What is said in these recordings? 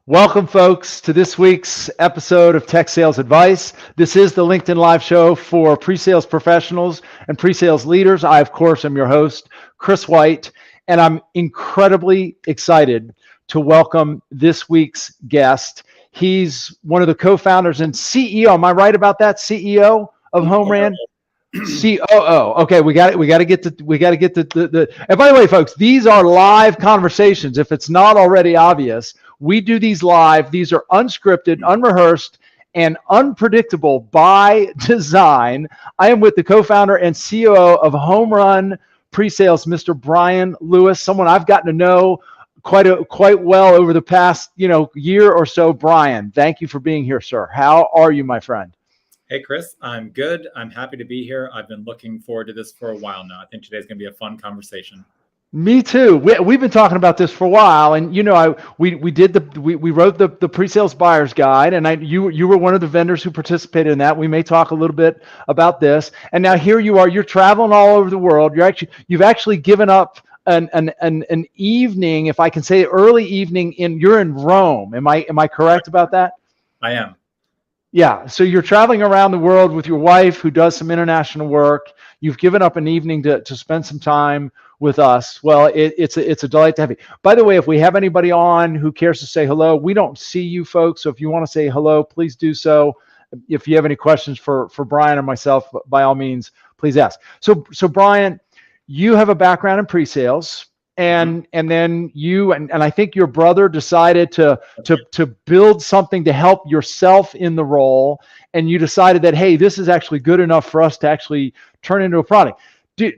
Welcome, folks, to this week's episode of Tech Sales Advice. This is the LinkedIn Live show for pre-sales professionals and pre-sales leaders. I, of course, am your host, Chris White, and I'm incredibly excited to welcome this week's guest. He's one of the co-founders and CEO. Am I right about that? CEO of Homerun? COO. Okay, we got to get the. And by the way, folks, these are live conversations. If it's not already obvious, we do these live. These are unscripted, unrehearsed, and unpredictable by design. I am with the co-founder and COO of Homerun Presales, Mr. Brian Lewis, someone I've gotten to know quite well over the past year or so. Brian, thank you for being here, sir. How are you, my friend? Hey, Chris, I'm good. I'm happy to be here. I've been looking forward to this for a while now. I think today's going to be a fun conversation. Me too. We've been talking about this for a while, and we wrote the pre-sales buyer's guide, and you were one of the vendors who participated in that. We may talk a little bit about this, and now here you are. You're traveling all over the world. You've actually given up an evening, if I can say, early evening you're in Rome. Am I correct about that? I am. Yeah, so you're traveling around the world with your wife who does some international work. You've given up an evening to spend some time with us. Well, it's a delight to have you. By the way, if we have anybody on who cares to say hello, we don't see you folks, so if you want to say hello, please do so. If you have any questions for Brian or myself, by all means, please ask. So Brian, you have a background in pre-sales. And then you and I think your brother decided to build something to help yourself in the role, and you decided that, hey, this is actually good enough for us to actually turn into a product.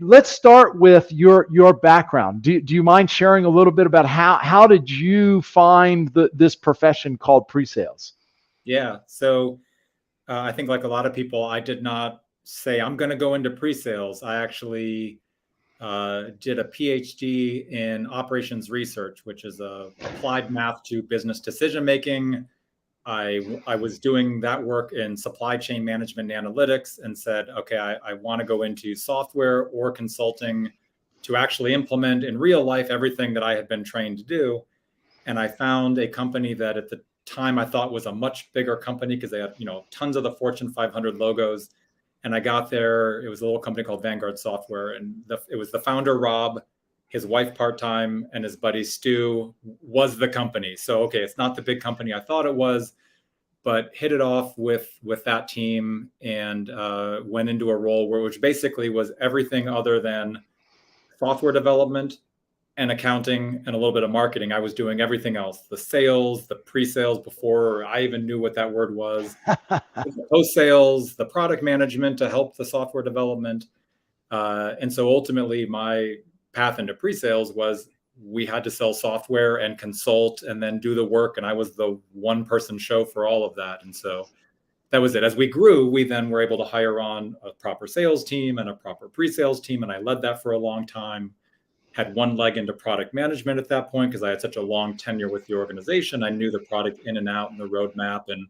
Let's start with your background. Do you mind sharing a little bit about how did you find this profession called pre-sales? Yeah, so I think like a lot of people, I did not say I'm going to go into pre-sales. I actually did a PhD in operations research, which is applied math to business decision making. I was doing that work in supply chain management and analytics, and said, okay, I want to go into software or consulting to actually implement in real life everything that I had been trained to do. And I found a company that at the time I thought was a much bigger company because they had tons of the Fortune 500 logos. And I got there, it was a little company called Vanguard Software. And it was the founder, Rob, his wife part-time, and his buddy, Stu, was the company. So, okay, it's not the big company I thought it was, but hit it off with that team and went into a role which basically was everything other than software development and accounting and a little bit of marketing. I was doing everything else, the sales, the pre-sales before I even knew what that word was, the post-sales, the product management to help the software development. And so ultimately my path into pre-sales was we had to sell software and consult and then do the work. And I was the one-person show for all of that. And so that was it. As we grew, we then were able to hire on a proper sales team and a proper pre-sales team. And I led that for a long time. Had one leg into product management at that point because I had such a long tenure with the organization. I knew the product in and out and the roadmap and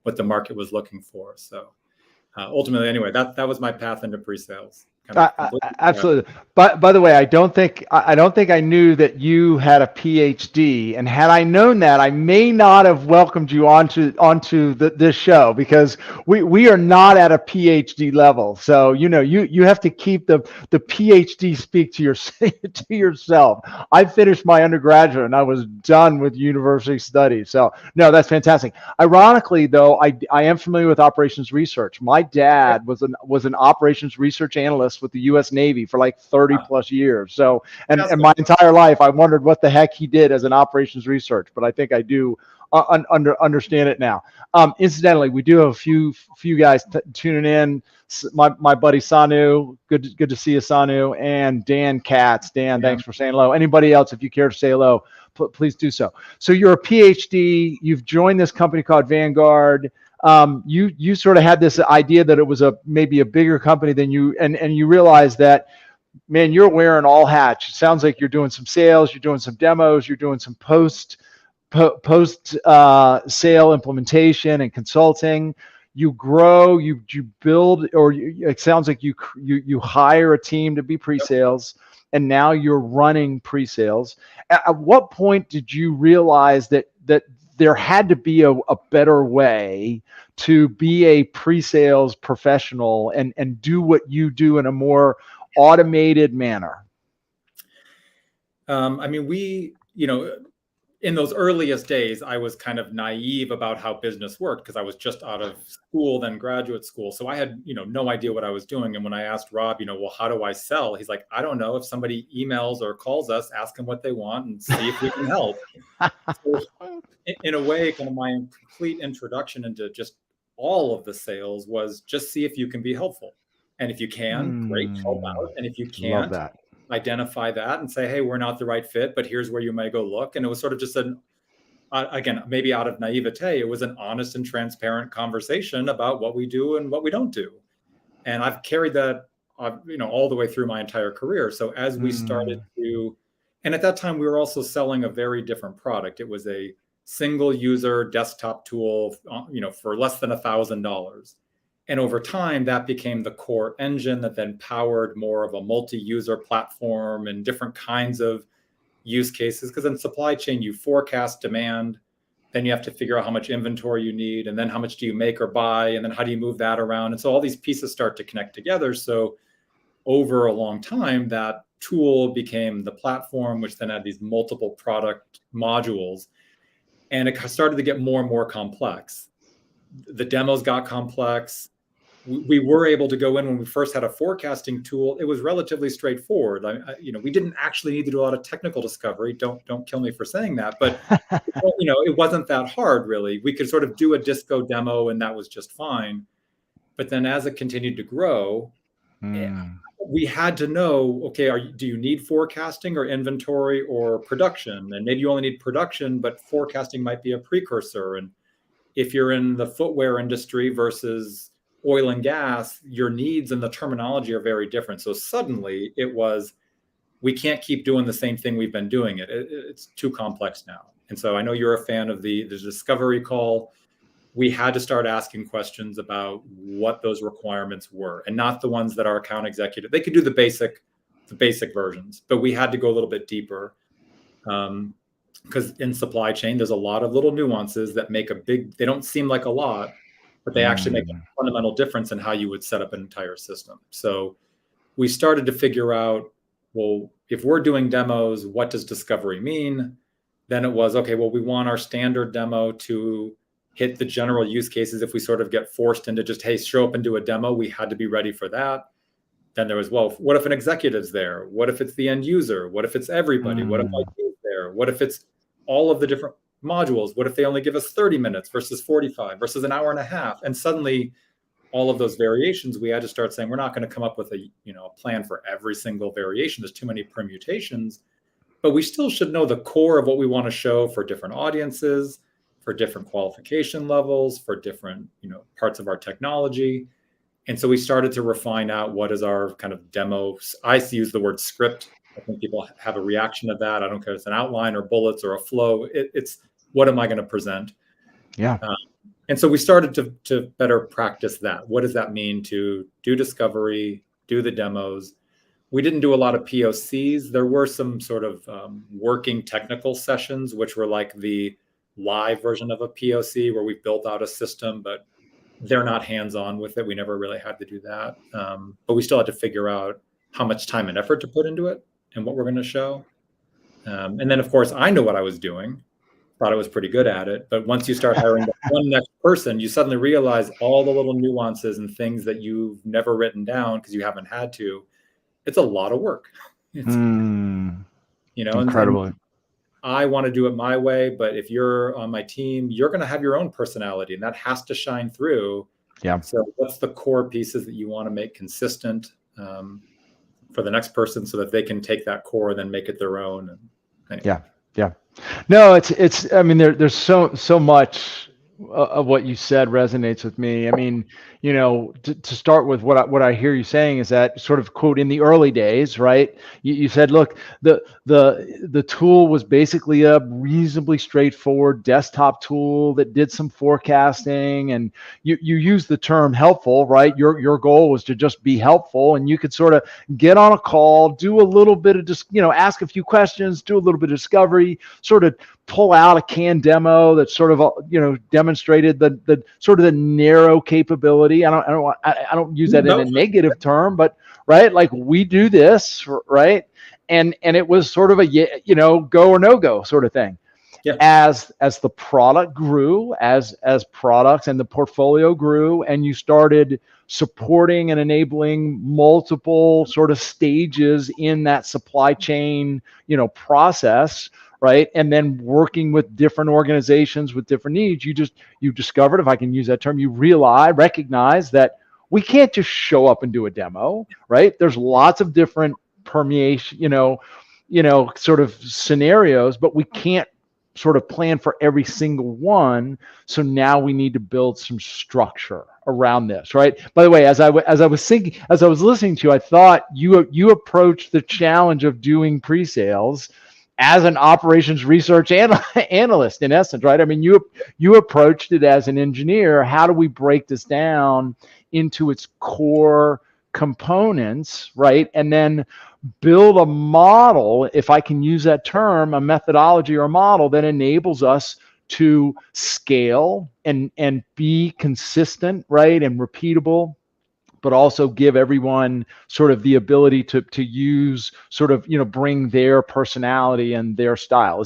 what the market was looking for. So ultimately, anyway, that was my path into pre-sales. Absolutely. But by the way, I don't think I knew that you had a PhD, and had I known that, I may not have welcomed you onto this show, because we are not at a PhD level. So you have to keep the PhD speak to yourself. I finished my undergraduate and I was done with university studies. So no, that's fantastic. Ironically, though, I am familiar with operations research. My dad was an operations research analyst with the U.S. Navy for like 30 plus years. So, and my entire life, I wondered what the heck he did as an operations research, but I think I do understand it now. Incidentally, we do have a few guys tuning in. My buddy Sanu, good to see you, Sanu, and Dan Katz. Dan, thanks for saying hello. Anybody else, if you care to say hello, please do so. So you're a PhD. You've joined this company called Vanguard. You sort of had this idea that it was maybe a bigger company than you, and you realized that, man, you're wearing all hats. It sounds like you're doing some sales, you're doing some demos, you're doing some post sale implementation and consulting. You grow, you build, or it sounds like you hire a team to be pre-sales, and now you're running pre-sales. At what point did you realize that there had to be a better way to be a pre-sales professional and do what you do in a more automated manner. I mean, in those earliest days, I was kind of naive about how business worked because I was just out of school, then graduate school. So I had, no idea what I was doing. And when I asked Rob, well, how do I sell? He's like, I don't know. If somebody emails or calls us, ask them what they want and see if we can help. So in a way, kind of my complete introduction into just all of the sales was just see if you can be helpful. And if you can, great, help out. And if you can't, identify that and say, hey, we're not the right fit, but here's where you may go look. And it was sort of just again, maybe out of naivete, it was an honest and transparent conversation about what we do and what we don't do. And I've carried that, all the way through my entire career. So as we started to, and at that time, we were also selling a very different product. It was a single user desktop tool, for less than $1,000. And over time, that became the core engine that then powered more of a multi-user platform and different kinds of use cases. Because in supply chain, you forecast demand, then you have to figure out how much inventory you need, and then how much do you make or buy, and then how do you move that around? And so all these pieces start to connect together. So over a long time, that tool became the platform, which then had these multiple product modules. And it started to get more and more complex. The demos got complex. We were able to go in when we first had a forecasting tool. It was relatively straightforward. We didn't actually need to do a lot of technical discovery. Don't kill me for saying that, but it wasn't that hard really. We could sort of do a disco demo and that was just fine. But then as it continued to grow, we had to know, okay, do you need forecasting or inventory or production? And maybe you only need production, but forecasting might be a precursor. And if you're in the footwear industry versus oil and gas, your needs and the terminology are very different. So suddenly it was, we can't keep doing the same thing we've been doing. It's too complex now. And so I know you're a fan of the discovery call. We had to start asking questions about what those requirements were, and not the ones that our account executive, they could do the basic versions, but we had to go a little bit deeper. Because in supply chain, there's a lot of little nuances that make they don't seem like a lot, but they actually make a fundamental difference in how you would set up an entire system. So we started to figure out, well, if we're doing demos, what does discovery mean? Then it was, okay, well, we want our standard demo to hit the general use cases. If we sort of get forced into just, hey, show up and do a demo, we had to be ready for that. Then there was, well, what if an executive's there? What if it's the end user? What if it's everybody? What if IT is there? What if it's all of the different modules? What if they only give us 30 minutes versus 45 versus an hour and a half? And suddenly all of those variations, we had to start saying, we're not going to come up with a plan for every single variation. There's too many permutations, but we still should know the core of what we want to show for different audiences, for different qualification levels, for different, parts of our technology. And so we started to refine out what is our kind of demo. I use the word script. I think people have a reaction to that. I don't care if it's an outline or bullets or a flow. It's what am I going to present? Yeah. And so we started to better practice that. What does that mean to do discovery, do the demos? We didn't do a lot of POCs. There were some sort of working technical sessions, which were like the live version of a POC where we built out a system, but they're not hands-on with it. We never really had to do that. But we still had to figure out how much time and effort to put into it and what we're going to show. And then, of course, I know what I was doing, thought I was pretty good at it. But once you start hiring one next person, you suddenly realize all the little nuances and things that you've never written down because you haven't had to. It's a lot of work. Incredible. And I want to do it my way, but if you're on my team, you're going to have your own personality, and that has to shine through. Yeah. So what's the core pieces that you want to make consistent for the next person so that they can take that core and then make it their own? And anyway. Yeah. No, it's. I mean, there's so much of what you said resonates with me. I mean, to start with, what I hear you saying is that sort of quote in the early days, right? You said, look, the tool was basically a reasonably straightforward desktop tool that did some forecasting, and you use the term helpful, right? Your goal was to just be helpful, and you could sort of get on a call, do a little bit of just, ask a few questions, do a little bit of discovery, sort of pull out a canned demo that sort of demonstrated the sort of the narrow capability. I don't use that in No, a negative term, but right, like we do this, right, and it was sort of a go or no go sort of thing. yeah, As the product grew, as products and the portfolio grew, and you started supporting and enabling multiple sort of stages in that supply chain process, right, and then working with different organizations with different needs, you discovered, if I can use that term, you recognize that we can't just show up and do a demo, right? There's lots of different permeation, sort of scenarios, but we can't sort of plan for every single one. So now we need to build some structure around this, right? By the way, as I was listening to you, I thought you approached the challenge of doing pre-sales as an operations research analyst, in essence, right? I mean, you approached it as an engineer. How do we break this down into its core components, right? And then build a model, if I can use that term, a methodology or a model that enables us to scale and be consistent, right, and repeatable, but also give everyone sort of the ability to use sort of, bring their personality and their style.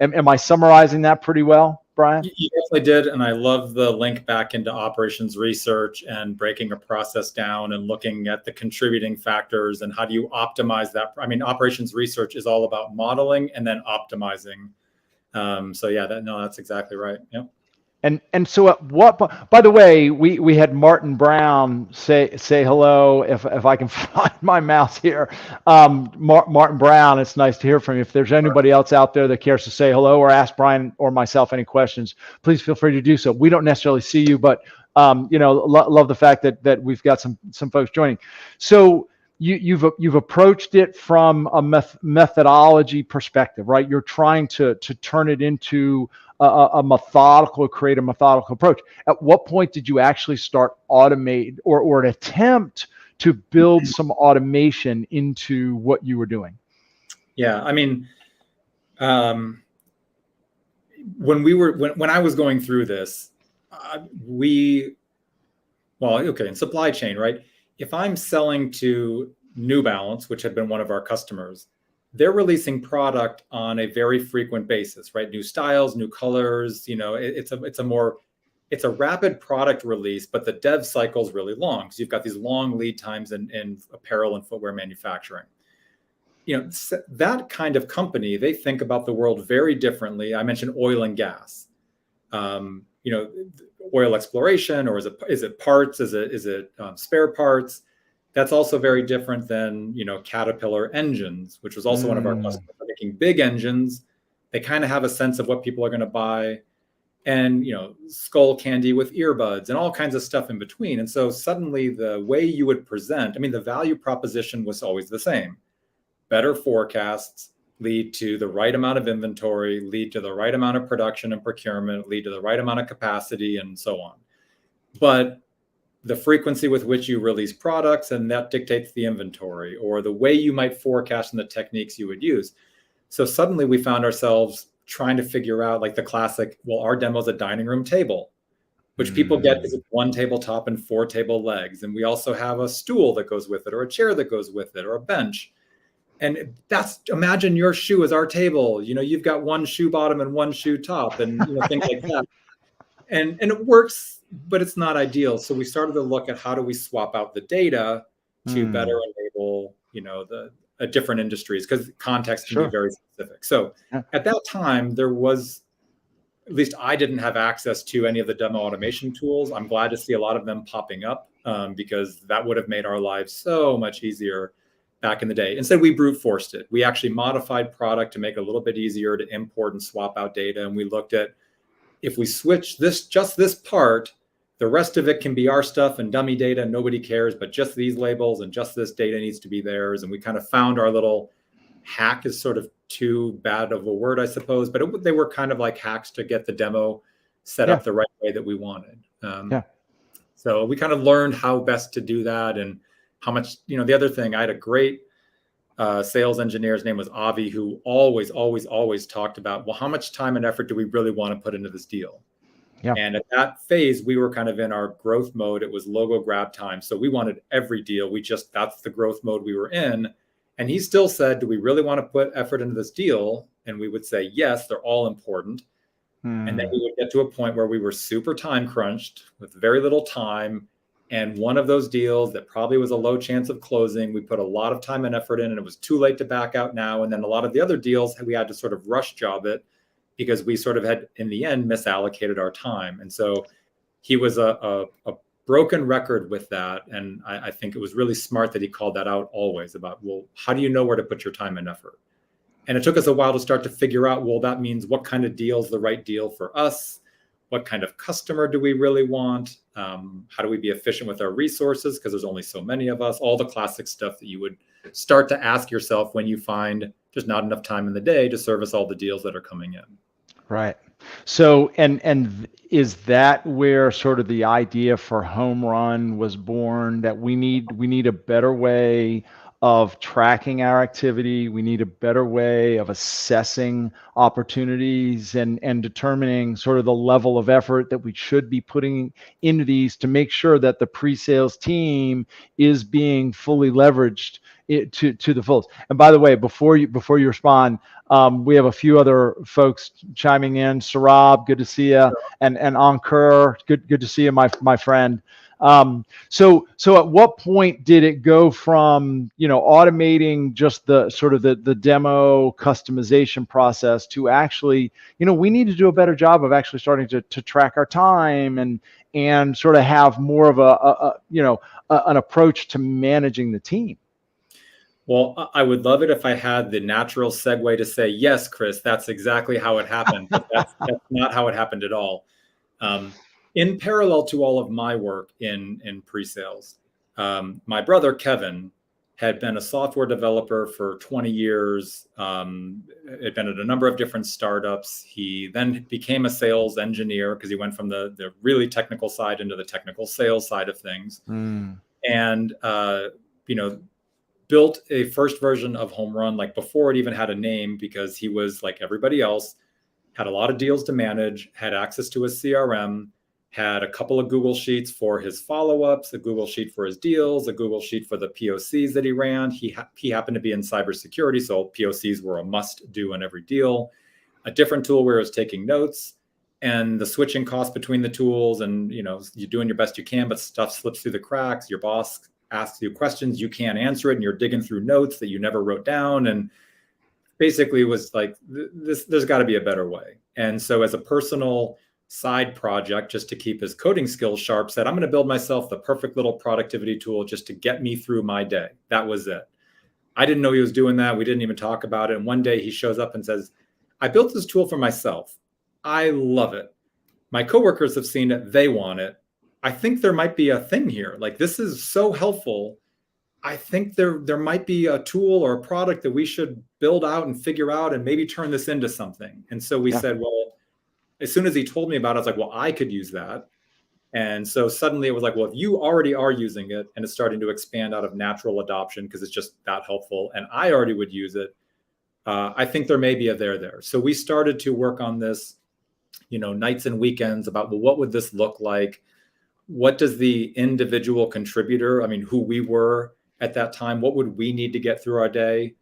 Am I summarizing that pretty well, Brian? you definitely did. And I love the link back into operations research and breaking a process down and looking at the contributing factors and how do you optimize that. I mean, operations research is all about modeling and then optimizing. So yeah, that's exactly right. Yeah. And so at what, by the way, we had Martin Brown say hello, if I can find my mouse here. Martin Brown, it's nice to hear from you. If there's anybody else out there that cares to say hello or ask Brian or myself any questions, please feel free to do so. We don't necessarily see you, but love the fact that we've got some folks joining. So you've approached it from a methodology perspective, right? You're trying to turn it into create a methodical approach. At what point did you actually start automate or an attempt to build some automation into what you were doing? Yeah, I mean, when I was going through this, in supply chain, right? If I'm selling to New Balance, which had been one of our customers, they're releasing product on a very frequent basis, right? New styles, new colors, it's a rapid product release, but the dev cycle is really long because you've got these long lead times in apparel and footwear manufacturing. That kind of company, they think about the world very differently. I mentioned oil and gas, oil exploration, or is it parts? Is it spare parts? That's also very different than, Caterpillar engines, which was also one of our customers. They're making big engines. They kind of have a sense of what people are going to buy, and, skull candy with earbuds and all kinds of stuff in between. And so suddenly the way you would present, the value proposition was always the same. Better forecasts lead to the right amount of inventory, lead to the right amount of production and procurement, lead to the right amount of capacity, and so on. But the frequency with which you release products, and that dictates the inventory or the way you might forecast and the techniques you would use. So suddenly we found ourselves trying to figure out, like the classic, well, our demo's a dining room table, which people get because it's one tabletop and 4 table legs. And we also have a stool that goes with it, or a chair that goes with it, or a bench. And imagine your shoe as our table. You've got one shoe bottom and one shoe top, and things like that. And it works, but it's not ideal. So we started to look at how do we swap out the data to better enable, the different industries, because context can be very specific. So at that time, there was, at least I didn't have access to any of the demo automation tools. I'm glad to see a lot of them popping up, because that would have made our lives so much easier back in the day. Instead, we brute forced it. We actually modified product to make it a little bit easier to import and swap out data. And we looked at, if we switch just this part, the rest of it can be our stuff and dummy data, nobody cares, but just these labels and just this data needs to be theirs. And we kind of found our little hack, is sort of too bad of a word, I suppose, but they were kind of like hacks to get the demo set up the right way that we wanted. So we kind of learned how best to do that, and how much, the other thing, I had a great sales engineer, his name was Avi, who always talked about, well, how much time and effort do we really want to put into this deal? Yeah. And at that phase, we were kind of in our growth mode. It was logo grab time. So we wanted every deal. That's the growth mode we were in. And he still said, do we really want to put effort into this deal? And we would say, yes, they're all important. And then we would get to a point where we were super time crunched with very little time. And one of those deals that probably was a low chance of closing, we put a lot of time and effort in, and it was too late to back out now. And then a lot of the other deals, we had to sort of rush job it because we sort of had, in the end, misallocated our time. And so he was a broken record with that. And I think it was really smart that he called that out always about, well, how do you know where to put your time and effort? And it took us a while to start to figure out, well, that means what kind of deal is the right deal for us? What kind of customer do we really want? How do we be efficient with our resources? Because there's only so many of us, all the classic stuff that you would start to ask yourself when you find there's not enough time in the day to service all the deals that are coming in. Right. So, and is that where sort of the idea for Homerun was born, that we need a better way of tracking our activity? We need a better way of assessing opportunities and determining sort of the level of effort that we should be putting into these to make sure that the pre-sales team is being fully leveraged to the fullest. And by the way, before you respond, we have a few other folks chiming in. Sarab, good to see you, and Ankur, good to see you, my friend. So at what point did it go from, automating just the sort of the demo customization process to actually, we need to do a better job of actually starting to track our time and sort of have more of an approach to managing the team? Well, I would love it if I had the natural segue to say, yes, Chris, that's exactly how it happened. But that's not how it happened at all. In parallel to all of my work in pre-sales, my brother, Kevin, had been a software developer for 20 years, had been at a number of different startups. He then became a sales engineer because he went from the really technical side into the technical sales side of things. And, built a first version of Homerun, like before it even had a name, because he was like everybody else, had a lot of deals to manage, had access to his CRM, had a couple of Google Sheets for his follow-ups, a Google Sheet for his deals, a Google Sheet for the POCs that he ran. He happened to be in cybersecurity, so POCs were a must-do on every deal. A different tool where it was taking notes, and the switching costs between the tools, and you're doing your best you can, but stuff slips through the cracks. Your boss asks you questions, you can't answer it, and you're digging through notes that you never wrote down. And basically it was like, there's got to be a better way. And so as a personal side project, just to keep his coding skills sharp, said, I'm going to build myself the perfect little productivity tool just to get me through my day. That was it. I didn't know he was doing that. We didn't even talk about it. And one day he shows up and says, I built this tool for myself. I love it. My coworkers have seen it. They want it. I think there might be a thing here. Like, this is so helpful. I think there might be a tool or a product that we should build out and figure out and maybe turn this into something. And so we said, well, as soon as he told me about it, I was like, well, I could use that. And so suddenly it was like, well, if you already are using it and it's starting to expand out of natural adoption because it's just that helpful, and I already would use it, I think there may be a there. So we started to work on this, nights and weekends about, well, what would this look like? What does the individual contributor, who we were at that time, what would we need to get through our day?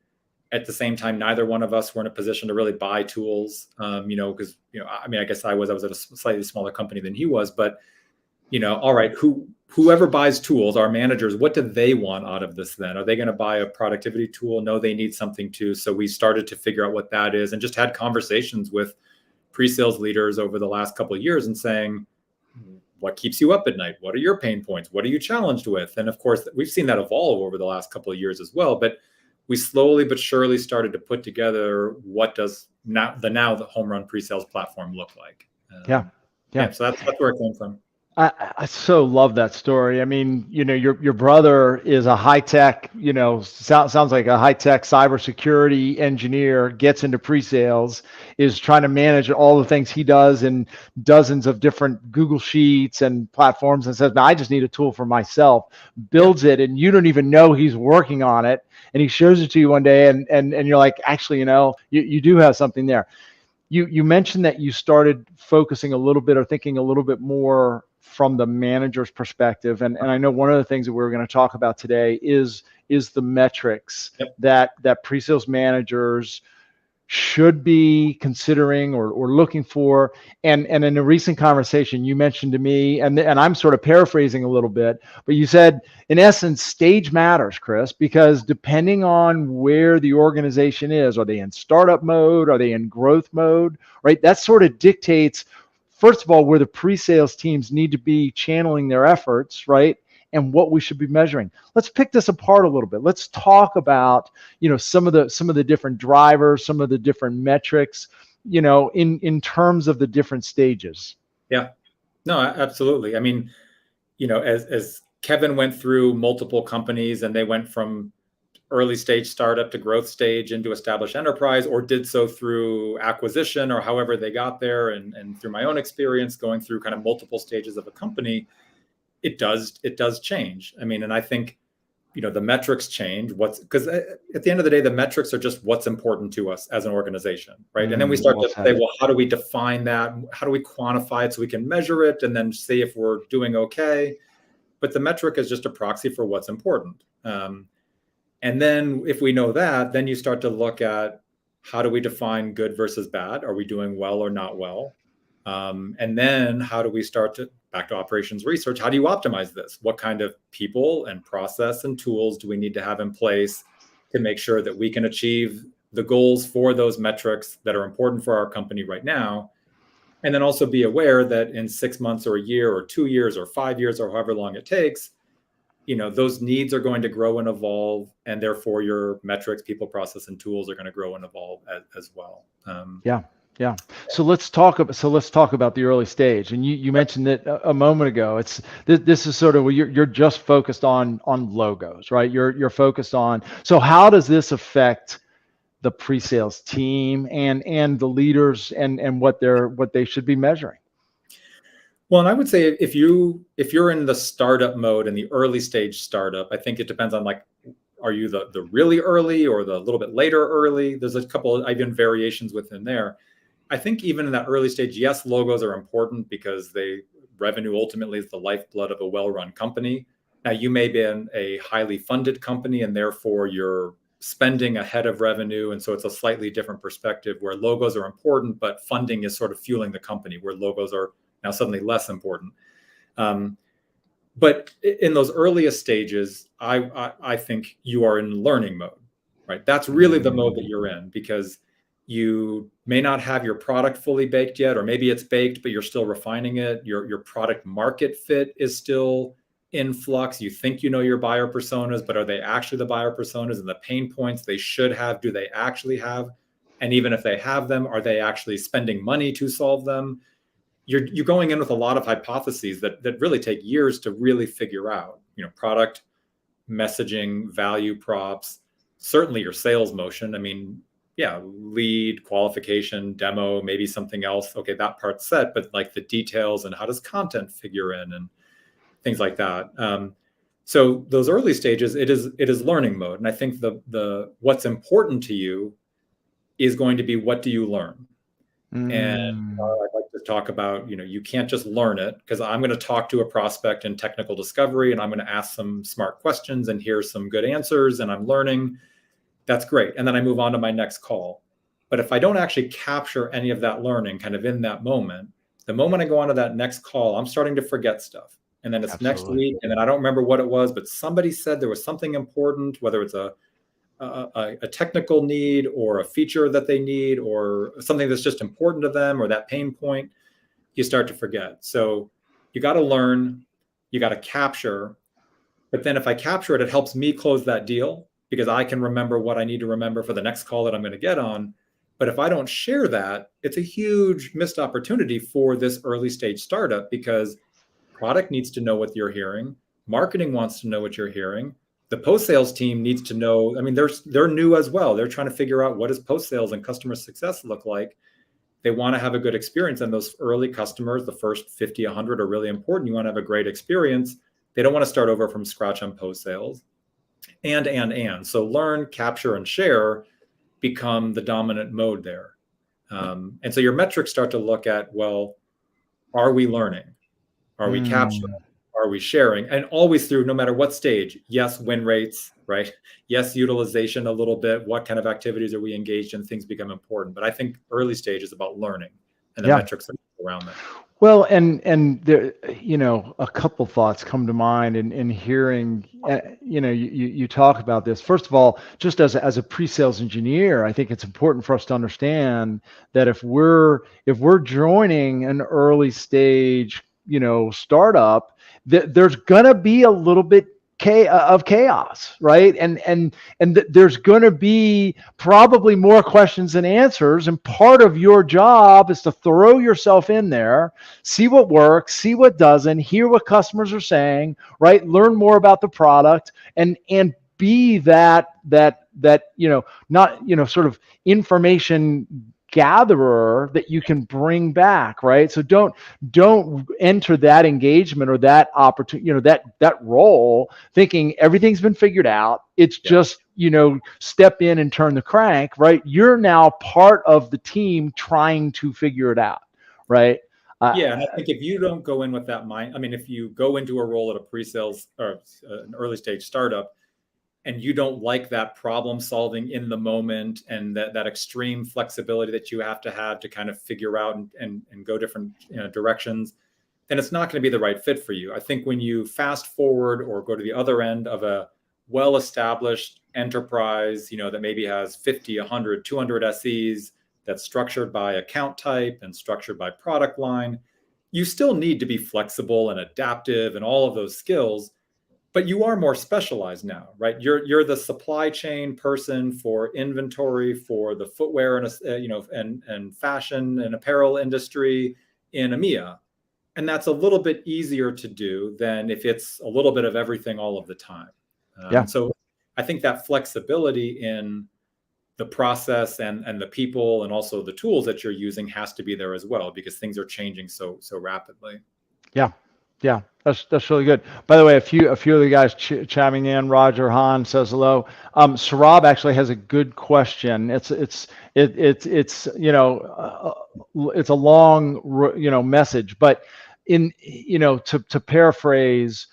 At the same time, neither one of us were in a position to really buy tools, because, I guess I was at a slightly smaller company than he was, but, all right, whoever buys tools, our managers, what do they want out of this then? Are they going to buy a productivity tool? No, they need something too. So we started to figure out what that is and just had conversations with pre-sales leaders over the last couple of years and saying, what keeps you up at night? What are your pain points? What are you challenged with? And of course, we've seen that evolve over the last couple of years as well. But we slowly but surely started to put together what does the Homerun pre-sales platform look like. So that's where it came from. I so love that story. I mean, your brother is a high tech, sounds like a high tech cybersecurity engineer, gets into pre-sales, is trying to manage all the things he does in dozens of different Google Sheets and platforms, and says, "Man, I just need a tool for myself." Yeah. Builds it, and you don't even know he's working on it, and he shows it to you one day, and you're like, actually, you do have something there. You mentioned that you started focusing a little bit or thinking a little bit more from the manager's perspective, and I know one of the things that we're going to talk about today is the metrics Yep. that pre-sales managers should be considering or looking for. And in a recent conversation, you mentioned to me, and I'm sort of paraphrasing a little bit, but you said, in essence, stage matters, Chris, because depending on where the organization is, are they in startup mode? Are they in growth mode? Right? That sort of dictates, first of all, where the pre-sales teams need to be channeling their efforts, right? And what we should be measuring. Let's pick this apart a little bit. Let's talk about, some of the different drivers, some of the different metrics, in terms of the different stages. Yeah. No, absolutely. I mean, as Kevin went through multiple companies and they went from early stage startup to growth stage into established enterprise, or did so through acquisition or however they got there, and through my own experience going through kind of multiple stages of a company, it does change. I mean, and I think, the metrics change. Because at the end of the day, the metrics are just what's important to us as an organization, right? And then we start to say, well, how do we define that? How do we quantify it so we can measure it and then see if we're doing okay? But the metric is just a proxy for what's important. And then if we know that, then you start to look at, how do we define good versus bad? Are we doing well or not well? And then how do we start to, back to operations research, how do you optimize this? What kind of people and process and tools do we need to have in place to make sure that we can achieve the goals for those metrics that are important for our company right now? And then also be aware that in 6 months or a year or 2 years or 5 years or however long it takes, those needs are going to grow and evolve, and therefore your metrics, people, process, and tools are going to grow and evolve as well. Yeah. So let's talk about the early stage. And you mentioned it a moment ago. This is sort of, you're just focused on logos, right? You're focused on. So how does this affect the pre-sales team and the leaders and what they should be measuring? Well, and I would say if you're in the startup mode and the early stage startup, I think it depends on, like, are you the really early or the little bit later early? There's a couple of even variations within there. I think even in that early stage, yes, logos are important because revenue ultimately is the lifeblood of a well-run company. Now, you may be in a highly funded company and therefore you're spending ahead of revenue. And so it's a slightly different perspective where logos are important, but funding is sort of fueling the company, where logos are now suddenly less important. But in those earliest stages, I think you are in learning mode, right? That's really the mode that you're in, because you may not have your product fully baked yet, or maybe it's baked, but you're still refining it. Your product market fit is still in flux. You think you know your buyer personas, but are they actually the buyer personas, and the pain points they should have, do they actually have? And even if they have them, are they actually spending money to solve them? You're going in with a lot of hypotheses that really take years to really figure out. Product, messaging, value props, certainly your sales motion. I mean, yeah, lead, qualification, demo, maybe something else. Okay, that part's set, but like the details and how does content figure in and things like that. So those early stages, it is learning mode, and I think the what's important to you is going to be, what do you learn? And I'd like to talk about, you can't just learn it, because I'm going to talk to a prospect in technical discovery and I'm going to ask some smart questions and hear some good answers, and I'm learning. That's great. And then I move on to my next call. But if I don't actually capture any of that learning kind of in that moment, the moment I go on to that next call, I'm starting to forget stuff. And then it's Absolutely. next week, and then I don't remember what it was, but somebody said there was something important, whether it's a technical need or a feature that they need or something that's just important to them, or that pain point, you start to forget. So you got to learn, you got to capture. But then if I capture it, it helps me close that deal, because I can remember what I need to remember for the next call that I'm going to get on. But if I don't share that, it's a huge missed opportunity for this early stage startup, because Product needs to know what you're hearing. Marketing wants to know what you're hearing. The post-sales team needs to know. I mean, they're new as well. They're trying to figure out, what does post-sales and customer success look like? They want to have a good experience. And those early customers, the first 50, 100, are really important. You want to have a great experience. They don't want to start over from scratch on post-sales. And. So learn, capture, and share become the dominant mode there. And so your metrics start to look at, well, are we learning? Are we capturing? Are we sharing? And always through, no matter what stage, yes, win rates, right? Yes, utilization a little bit. What kind of activities are we engaged in? Things become important. But I think early stage is about learning, and the metrics around that. Well, and there, a couple thoughts come to mind in hearing, you talk about this. First of all, just as a pre-sales engineer, I think it's important for us to understand that if we're joining an early stage, startup, there's gonna be a little bit of chaos, right? And there's going to be probably more questions than answers. And part of your job is to throw yourself in there, see what works, see what doesn't, hear what customers are saying, right? Learn more about the product, and be that not sort of information gatherer that you can bring back, right? So don't enter that engagement or that opportunity, that role thinking everything's been figured out. It's just, step in and turn the crank, right? You're now part of the team trying to figure it out, right? Yeah, and I think if you don't go in with that mind, I mean, if you go into a role at a pre-sales or an early stage startup, and you don't like that problem solving in the moment, and that extreme flexibility that you have to kind of figure out and go different directions, then it's not going to be the right fit for you. I think when you fast forward or go to the other end of a well-established enterprise, that maybe has 50, 100, 200 SEs, that's structured by account type and structured by product line, you still need to be flexible and adaptive and all of those skills. But you are more specialized now, right? You're the supply chain person for inventory for the footwear and fashion and apparel industry in EMEA, and that's a little bit easier to do than if it's a little bit of everything all of the time. So I think that flexibility in the process and the people and also the tools that you're using has to be there as well, because things are changing so rapidly. Yeah, that's really good. By the way, a few of the guys chiming in. Roger Hahn says hello. Sarab actually has a good question. It's it's a long message, but to paraphrase,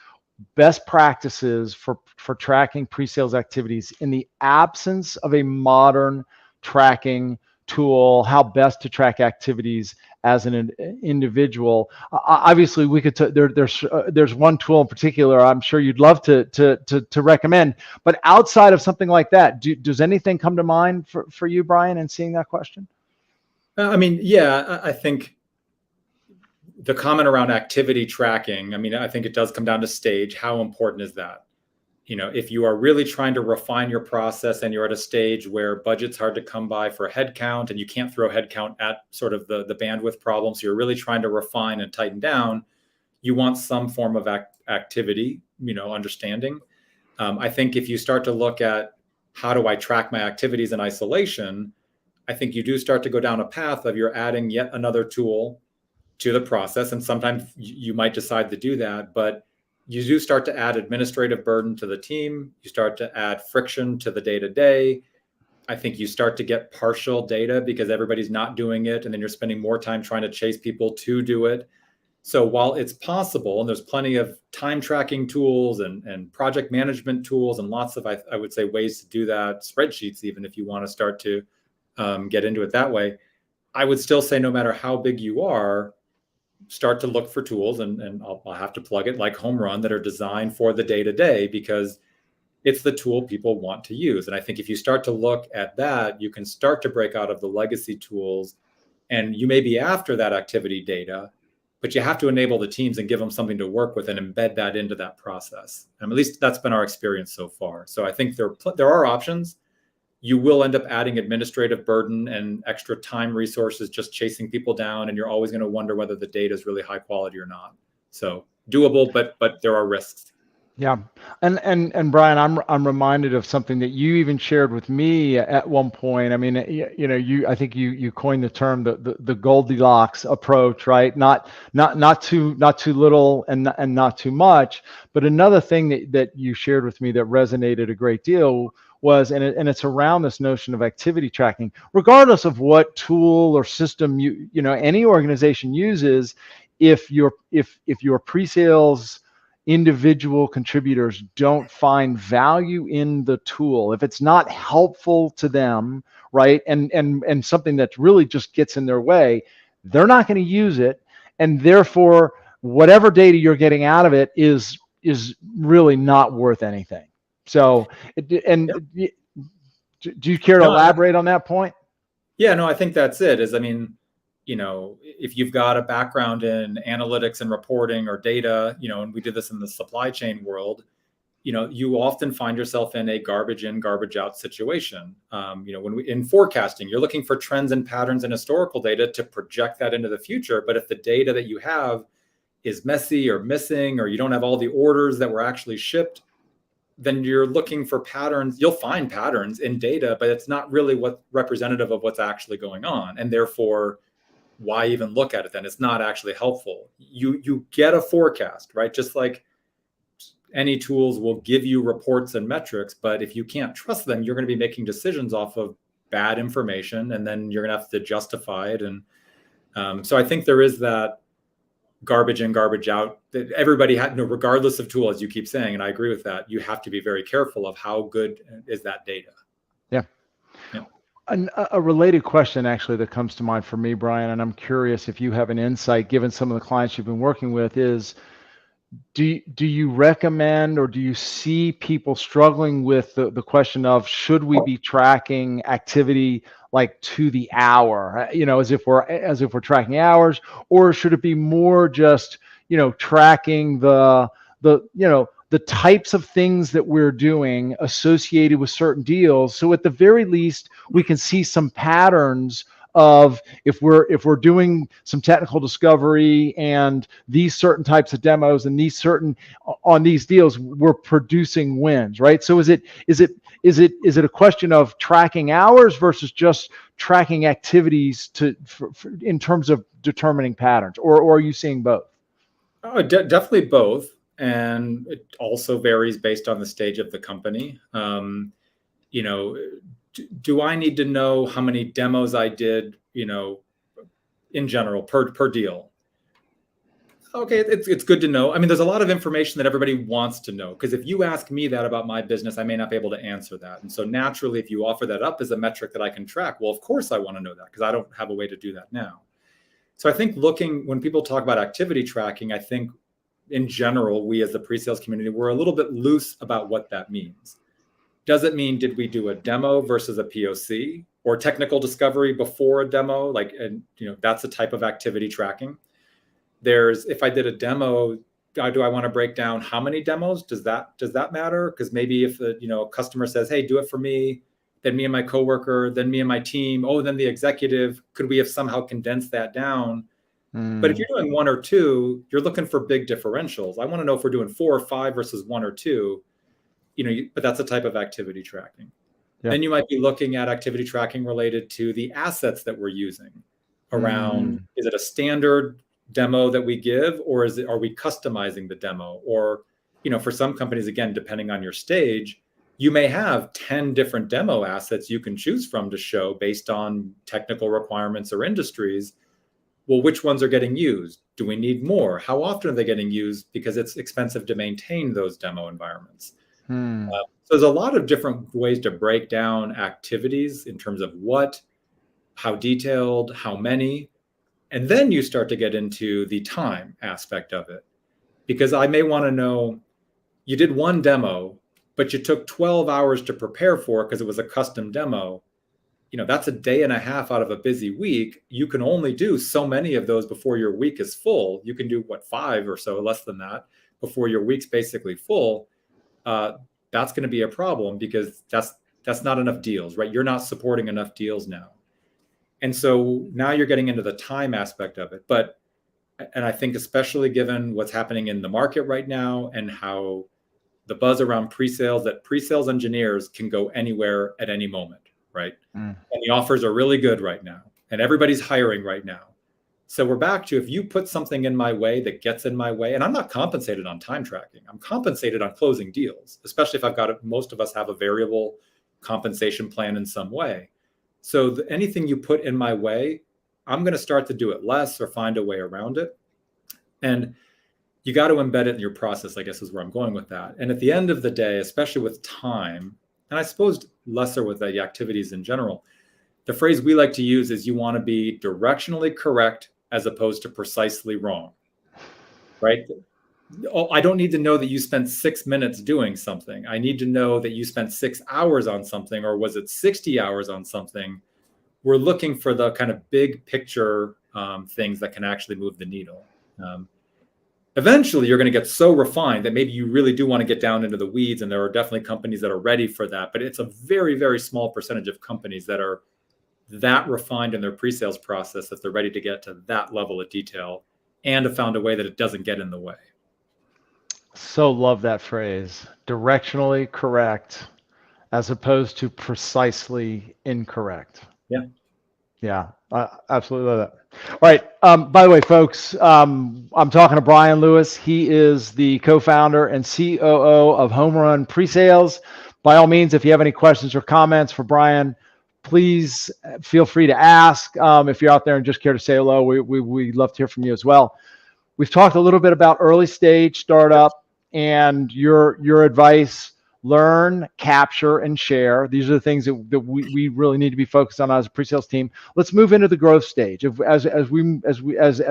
best practices for tracking pre-sales activities in the absence of a modern tracking tool, how best to track activities as an individual. Obviously, we could. There's one tool in particular I'm sure you'd love to recommend. But outside of something like that, does anything come to mind for you, Brian, in seeing that question? I mean, yeah, I think the comment around activity tracking. I mean, I think it does come down to stage. How important is that? If you are really trying to refine your process and you're at a stage where budget's hard to come by for headcount, and you can't throw headcount at sort of the bandwidth problem, so you're really trying to refine and tighten down, you want some form of activity, understanding. I think if you start to look at how do I track my activities in isolation, I think you do start to go down a path of you're adding yet another tool to the process. And sometimes you might decide to do that, but you do start to add administrative burden to the team. You start to add friction to the day-to-day. I think you start to get partial data because everybody's not doing it, and then you're spending more time trying to chase people to do it. So while it's possible, and there's plenty of time tracking tools and project management tools and lots of, I would say, ways to do that, spreadsheets, even if you want to start to get into it that way, I would still say no matter how big you are, start to look for tools, and I'll have to plug it, like Homerun, that are designed for the day-to-day, because it's the tool people want to use. And I think if you start to look at that, you can start to break out of the legacy tools, and you may be after that activity data, but you have to enable the teams and give them something to work with and embed that into that process. At least that's been our experience so far. So I think there are options. You will end up adding administrative burden and extra time resources just chasing people down, and you're always going to wonder whether the data is really high quality or not. So doable, but there are risks. Yeah. And Brian, I'm reminded of something that you even shared with me at one point. I mean, I think you coined the term the Goldilocks approach, right? Not too little and not too much. But another thing that you shared with me that resonated a great deal was, and it's around this notion of activity tracking, regardless of what tool or system any organization uses. If your pre-sales individual contributors don't find value in the tool, if it's not helpful to them, right, and something that really just gets in their way, they're not going to use it, and therefore whatever data you're getting out of it is really not worth anything. So, and Yep. do you care to elaborate on that point? Yeah, no, I think that's it. I mean, if you've got a background in analytics and reporting or data, and we did this in the supply chain world, you often find yourself in a garbage in, garbage out situation. In forecasting, you're looking for trends and patterns and historical data to project that into the future. But if the data that you have is messy or missing, or you don't have all the orders that were actually shipped, then you're looking for patterns. You'll find patterns in data, but it's not really what's representative of what's actually going on. And therefore, why even look at it then? It's not actually helpful. You get a forecast, right? Just like any tools will give you reports and metrics, but if you can't trust them, you're going to be making decisions off of bad information, and then you're going to have to justify it. And so I think there is that garbage in, garbage out that everybody had, regardless of tool, as you keep saying, and I agree with that. You have to be very careful of how good is that data. Yeah. Yeah. A related question actually that comes to mind for me, Brian, and I'm curious if you have an insight, given some of the clients you've been working with, is do you recommend, or do you see people struggling with the question of, should we be tracking activity like to the hour, as if we're tracking hours, or should it be more just, tracking the types of things that we're doing associated with certain deals, so at the very least we can see some patterns of, if we're doing some technical discovery and these certain types of demos and on these deals, we're producing wins, right? So is it a question of tracking hours versus just tracking activities in terms of determining patterns, or are you seeing both? Oh, definitely both. And it also varies based on the stage of the company. Do I need to know how many demos I did, in general per deal? Okay, it's good to know. I mean, there's a lot of information that everybody wants to know, because if you ask me that about my business, I may not be able to answer that. And so naturally, if you offer that up as a metric that I can track, well, of course I want to know that, because I don't have a way to do that now. So I think when people talk about activity tracking, I think in general, we as the pre-sales community, we're a little bit loose about what that means. Does it mean, did we do a demo versus a POC, or technical discovery before a demo? That's a type of activity tracking. If I did a demo, do I want to break down how many demos? Does that matter? Because maybe if a customer says, hey, do it for me, then me and my coworker, then me and my team, then the executive, could we have somehow condensed that down? But if you're doing one or two, you're looking for big differentials. I want to know if we're doing 4 or 5 versus 1 or 2, but that's a type of activity tracking. Yeah. Then you might be looking at activity tracking related to the assets that we're using around, is it a standard demo that we give, or are we customizing the demo? Or, for some companies, again, depending on your stage, you may have 10 different demo assets you can choose from to show based on technical requirements or industries. Well, which ones are getting used? Do we need more? How often are they getting used? Because it's expensive to maintain those demo environments. So there's a lot of different ways to break down activities in terms of what, how detailed, how many. And then you start to get into the time aspect of it. Because I may want to know, you did one demo, but you took 12 hours to prepare for it because it was a custom demo. That's a day and a half out of a busy week. You can only do so many of those before your week is full. You can do 5 or so, less than that, before your week's basically full. That's going to be a problem, because that's not enough deals, right? You're not supporting enough deals now. And so now you're getting into the time aspect of it. But And I think especially given what's happening in the market right now and how the buzz around pre-sales, that pre-sales engineers can go anywhere at any moment, right? And the offers are really good right now, and everybody's hiring right now. So we're back to, if you put something in my way that gets in my way, and I'm not compensated on time tracking, I'm compensated on closing deals, especially if I've got it. Most of us have a variable compensation plan in some way. So anything you put in my way, I'm going to start to do it less or find a way around it. And you got to embed it in your process, I guess, is where I'm going with that. And at the end of the day, especially with time, and I suppose lesser with the activities in general, the phrase we like to use is you want to be directionally correct as opposed to precisely wrong, right? Oh, I don't need to know that you spent 6 minutes doing something. I need to know that you spent 6 hours on something, or was it 60 hours on something? We're looking for the kind of big picture things that can actually move the needle. Eventually, you're going to get so refined that maybe you really do want to get down into the weeds, and there are definitely companies that are ready for that. But it's a very, very small percentage of companies that are that refined in their pre-sales process that they're ready to get to that level of detail and have found a way that it doesn't get in the way. So love that phrase, directionally correct as opposed to precisely incorrect. Yeah. Yeah, I absolutely love that. All right. By the way, folks, I'm talking to Brian Lewis. He is the co-founder and COO of Homerun Presales. By all means, if you have any questions or comments for Brian, please feel free to ask. If you're out there and just care to say hello, we'd love to hear from you as well. We've talked a little bit about early stage startup and your advice. Learn, capture, and share. These are the things that we really need to be focused on as a pre-sales team. Let's move into the growth stage. As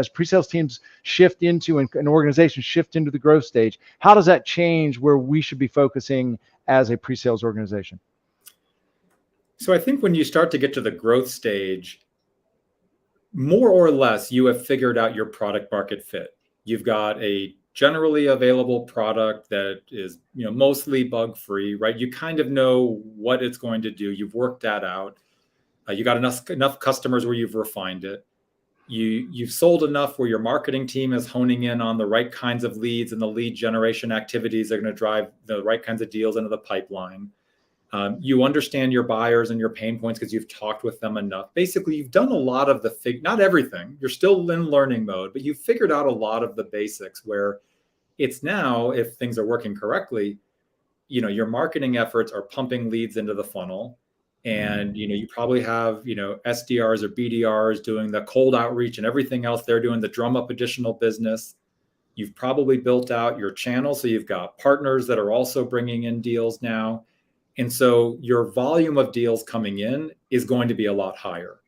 pre-sales teams shift into and organizations shift into the growth stage, how does that change where we should be focusing as a pre-sales organization? So I think when you start to get to the growth stage, more or less, you have figured out your product market fit. You've got a generally available product that is, mostly bug free, right? You kind of know what it's going to do. You've worked that out. You got enough customers where you've refined it. You've sold enough where your marketing team is honing in on the right kinds of leads, and the lead generation activities are going to drive the right kinds of deals into the pipeline. You understand your buyers and your pain points because you've talked with them enough. Basically, you've done a lot of not everything. You're still in learning mode, but you've figured out a lot of the basics where it's now, if things are working correctly, your marketing efforts are pumping leads into the funnel. And, you probably have, SDRs or BDRs doing the cold outreach and everything else they're doing to drum up additional business. You've probably built out your channel. So you've got partners that are also bringing in deals now. And so your volume of deals coming in is going to be a lot higher.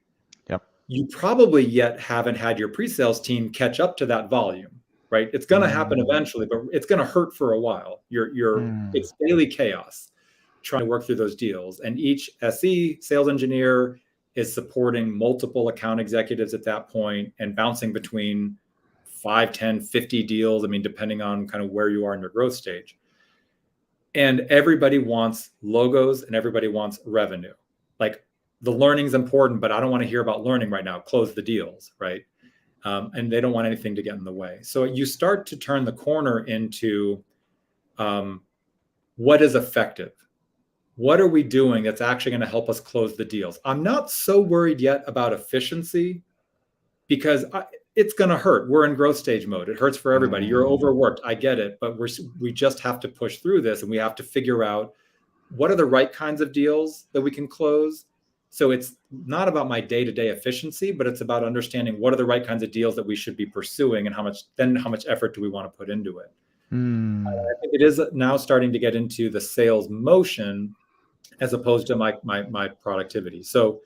Yep. You probably yet haven't had your pre-sales team catch up to that volume, right? It's going to happen eventually, but it's going to hurt for a while. It's daily chaos trying to work through those deals. And each SE, sales engineer, is supporting multiple account executives at that point and bouncing between 5, 10, 50 deals. I mean, depending on kind of where you are in your growth stage. And everybody wants logos and everybody wants revenue. Like, the learning's important, but I don't want to hear about learning right now. Close the deals, right? And they don't want anything to get in the way. So you start to turn the corner into what is effective. What are we doing that's actually going to help us close the deals? I'm not so worried yet about efficiency because it's going to hurt. We're in growth stage mode. It hurts for everybody. You're overworked. I get it. But we just have to push through this, and we have to figure out what are the right kinds of deals that we can close. So it's not about my day-to-day efficiency, but it's about understanding what are the right kinds of deals that we should be pursuing and how much effort do we want to put into it. I think it is now starting to get into the sales motion as opposed to my productivity. So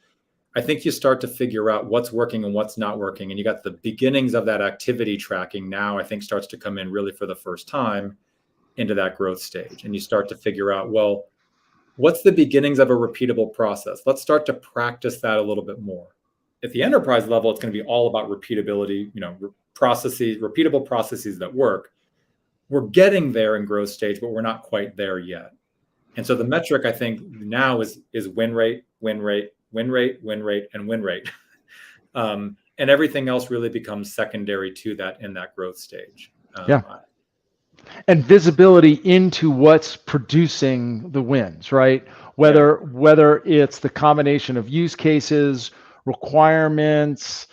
I think you start to figure out what's working and what's not working. And you got the beginnings of that activity tracking now, I think, starts to come in really for the first time into that growth stage. And you start to figure out, well, what's the beginnings of a repeatable process? Let's start to practice that a little bit more. At the enterprise level, it's going to be all about repeatability, repeatable processes that work. We're getting there in growth stage, but we're not quite there yet. And so the metric, I think, now is win rate, win rate, win rate, win rate, and win rate. And and everything else really becomes secondary to that in that growth stage. Yeah. And visibility into what's producing the wins, right? Whether it's the combination of use cases, requirements,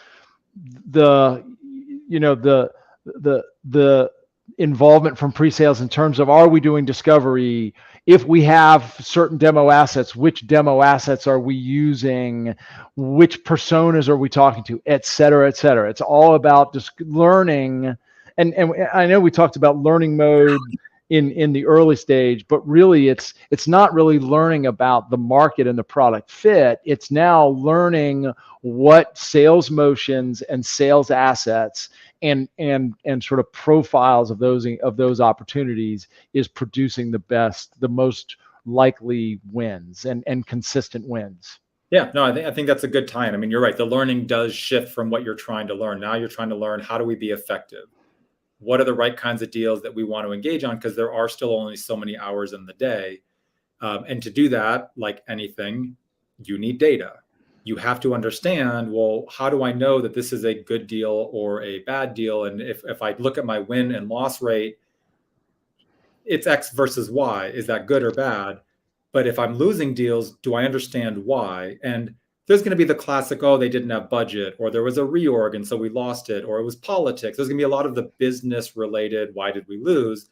the the involvement from pre-sales in terms of, are we doing discovery? If we have certain demo assets, which demo assets are we using? Which personas are we talking to, et cetera, et cetera. It's all about just learning. And I know we talked about learning mode in the early stage, but really it's not really learning about the market and the product fit. It's now learning what sales motions and sales assets and sort of profiles of those opportunities is producing the most likely wins and consistent wins. Yeah, no, I think that's a good time. I mean, you're right. The learning does shift from what you're trying to learn. Now you're trying to learn, how do we be effective? What are the right kinds of deals that we want to engage on? Because there are still only so many hours in the day. And to do that, like anything, you need data. You have to understand, well, how do I know that this is a good deal or a bad deal? And if I look at my win and loss rate, it's X versus Y. Is that good or bad? But if I'm losing deals, do I understand why? And there's going to be the classic, oh, they didn't have budget, or there was a reorg and so we lost it, or it was politics. There's going to be a lot of the business related, why did we lose?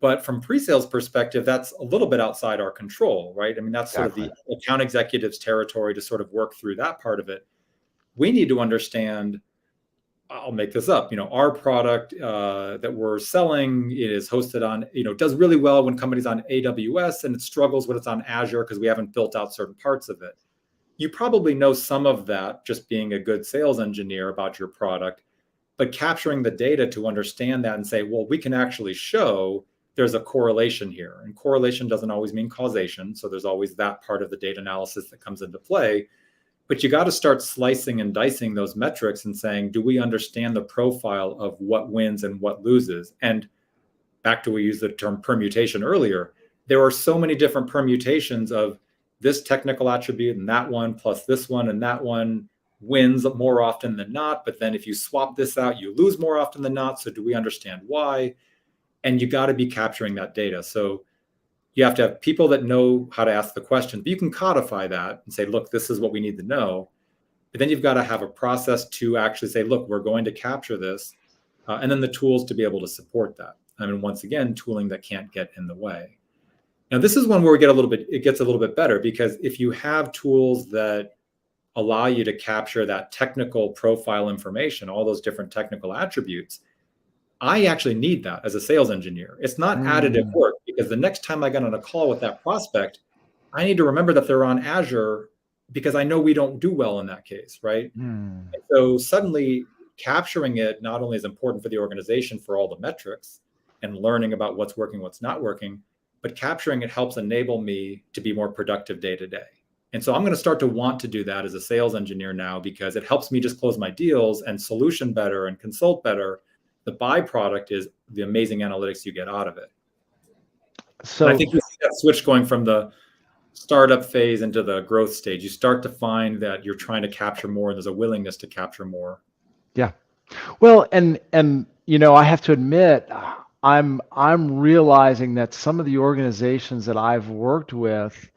But from pre-sales perspective, that's a little bit outside our control, right? I mean, that's exactly sort of the account executive's territory to sort of work through that part of it. We need to understand, I'll make this up, our product that we're selling, it is hosted on, does really well when companies on AWS, and it struggles when it's on Azure because we haven't built out certain parts of it. You probably know some of that just being a good sales engineer about your product, but capturing the data to understand that and say, well, we can actually show there's a correlation here. And correlation doesn't always mean causation. So there's always that part of the data analysis that comes into play. But you got to start slicing and dicing those metrics and saying, do we understand the profile of what wins and what loses? And back to, we used the term permutation earlier. There are so many different permutations of this technical attribute and that one plus this one and that one wins more often than not. But then if you swap this out, you lose more often than not. So do we understand why? And you got to be capturing that data. So you have to have people that know how to ask the question, but you can codify that and say, look, this is what we need to know. But then you've got to have a process to actually say, look, we're going to capture this. And then the tools to be able to support that. I mean, once again, tooling that can't get in the way. Now, this is one where it gets a little bit better, because if you have tools that allow you to capture that technical profile information, all those different technical attributes, I actually need that as a sales engineer. It's not additive work, because the next time I get on a call with that prospect, I need to remember that they're on Azure, because I know we don't do well in that case, right? And so suddenly capturing it not only is important for the organization for all the metrics and learning about what's working, what's not working, but capturing it helps enable me to be more productive day to day. And so I'm going to start to want to do that as a sales engineer now, because it helps me just close my deals and solution better and consult better. The byproduct is the amazing analytics you get out of it. So and I think you see that switch going from the startup phase into the growth stage. You start to find that you're trying to capture more, and there's a willingness to capture more. Yeah. Well, and I have to admit, I'm realizing that some of the organizations that I've worked with,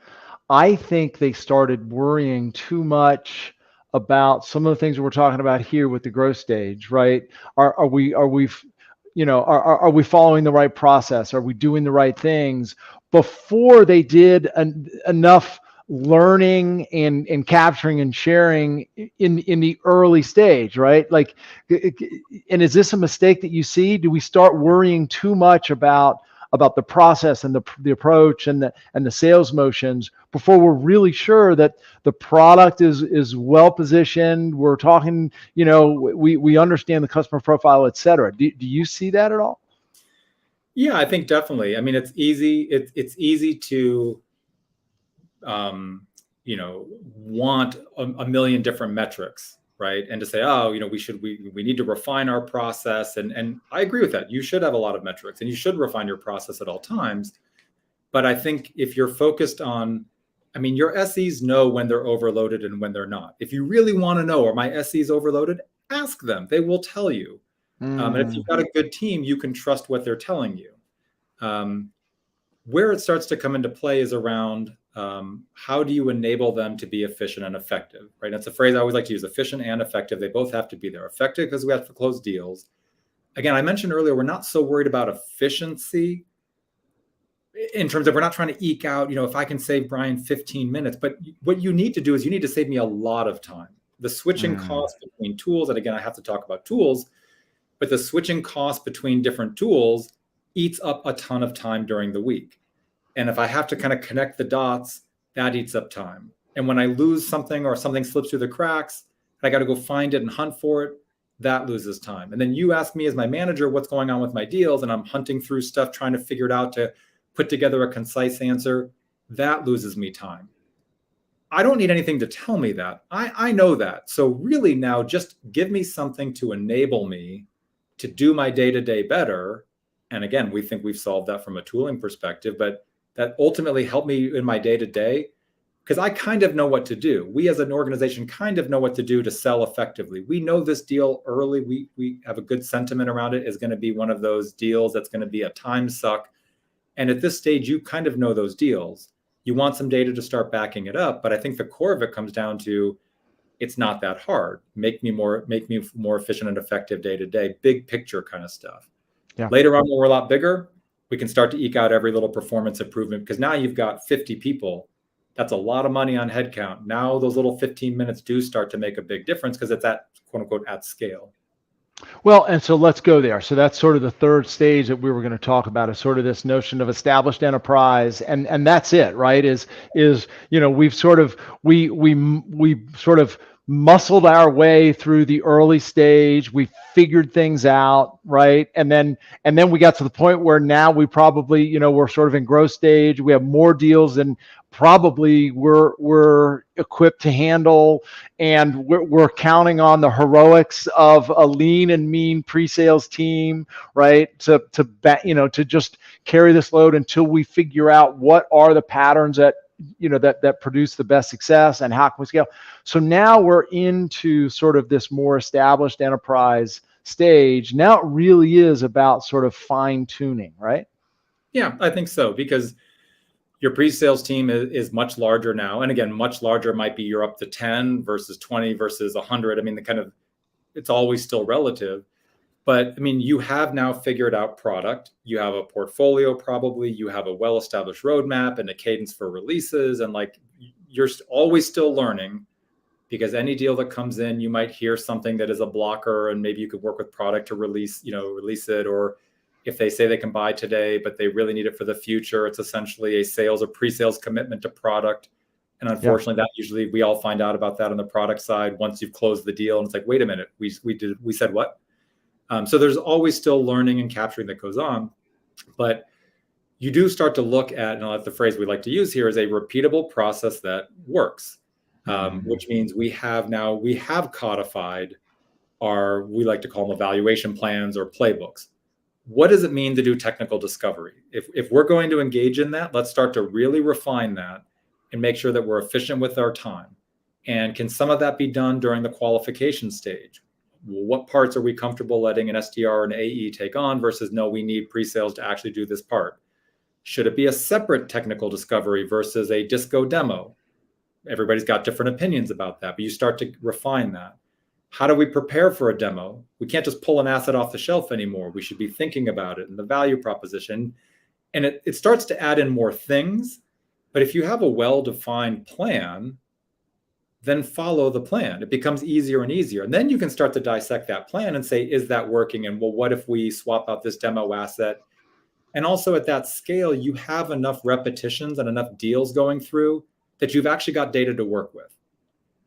I think they started worrying too much about some of the things that we're talking about here with the growth stage, right? Are we following the right process? Are we doing the right things before they did enough learning and capturing and sharing in the early stage, right? Like, and is this a mistake that you see? Do we start worrying too much about the process and the approach and the sales motions before we're really sure that the product is well positioned? We're talking, we understand the customer profile, et cetera. Do you see that at all? Yeah, I think definitely. I mean, it's easy. It's easy to want a million different metrics, right? And to say, oh, we need to refine our process. And I agree with that. You should have a lot of metrics, and you should refine your process at all times. But I think if you're focused on, your SEs know when they're overloaded and when they're not. If you really want to know, are my SEs overloaded? ask them. They will tell you. And if you've got a good team, you can trust what they're telling you. Where it starts to come into play is around how do you enable them to be efficient and effective, right? That's a phrase I always like to use, efficient and effective. They both have to be there. Effective because we have to close deals. Again, I mentioned earlier, we're not so worried about efficiency in terms of we're not trying to eke out, if I can save Brian 15 minutes, but what you need to do is you need to save me a lot of time. The switching costs between tools, and again, I have to talk about tools, but the switching costs between different tools eats up a ton of time during the week. And if I have to kind of connect the dots, that eats up time. And when I lose something or something slips through the cracks, I got to go find it and hunt for it, that loses time. And then you ask me as my manager what's going on with my deals, and I'm hunting through stuff, trying to figure it out to put together a concise answer, that loses me time. I don't need anything to tell me that. I know that. So really now just give me something to enable me to do my day-to-day better. And again, we think we've solved that from a tooling perspective, but that ultimately helped me in my day-to-day because I kind of know what to do. We as an organization kind of know what to do to sell effectively. We know this deal early. We have a good sentiment around it is going to be one of those deals that's going to be a time suck. And at this stage, you kind of know those deals. You want some data to start backing it up. But I think the core of it comes down to it's not that hard. Make me more efficient and effective day to day, big picture kind of stuff. Yeah. Later on, when we're a lot bigger, we can start to eke out every little performance improvement because now you've got 50 people. That's a lot of money on headcount. Now those little 15 minutes do start to make a big difference because it's at quote unquote at scale. Well, and so let's go there. So that's sort of the third stage that we were going to talk about is sort of this notion of established enterprise. And that's it, right? We've sort of, we sort of muscled our way through the early stage. We figured things out, right? And then we got to the point where now we probably, we're sort of in growth stage. We have more deals than probably we're equipped to handle, and we're counting on the heroics of a lean and mean pre-sales team, right? To just carry this load until we figure out what are the patterns that produce the best success and how can we scale. So now we're into sort of this more established enterprise stage. Now it really is about sort of fine tuning, right? Yeah, I think so, because your pre-sales team is much larger now. And again, much larger might be you're up to 10 versus 20 versus 100. I mean, it's always still relative. But I mean, you have now figured out product. You have a portfolio, probably. You have a well-established roadmap and a cadence for releases. And you're always still learning because any deal that comes in, you might hear something that is a blocker and maybe you could work with product to release it. Or if they say they can buy today, but they really need it for the future, it's essentially a sales or pre-sales commitment to product. And unfortunately, that usually we all find out about that on the product side once you've closed the deal. And it's like, wait a minute, we said what? So there's always still learning and capturing that goes on. But you do start to look at, and the phrase we like to use here is a repeatable process that works, which means we have codified we like to call them evaluation plans or playbooks. What does it mean to do technical discovery? If we're going to engage in that, let's start to really refine that and make sure that we're efficient with our time. And can some of that be done during the qualification stage? What parts are we comfortable letting an SDR and AE take on versus no, we need pre-sales to actually do this part? Should it be a separate technical discovery versus a disco demo? Everybody's got different opinions about that, but you start to refine that. How do we prepare for a demo? We can't just pull an asset off the shelf anymore. We should be thinking about it and the value proposition. And it starts to add in more things. But if you have a well-defined plan, then follow the plan. It becomes easier and easier. And then you can start to dissect that plan and say, is that working? And well, what if we swap out this demo asset? And also at that scale, you have enough repetitions and enough deals going through that you've actually got data to work with,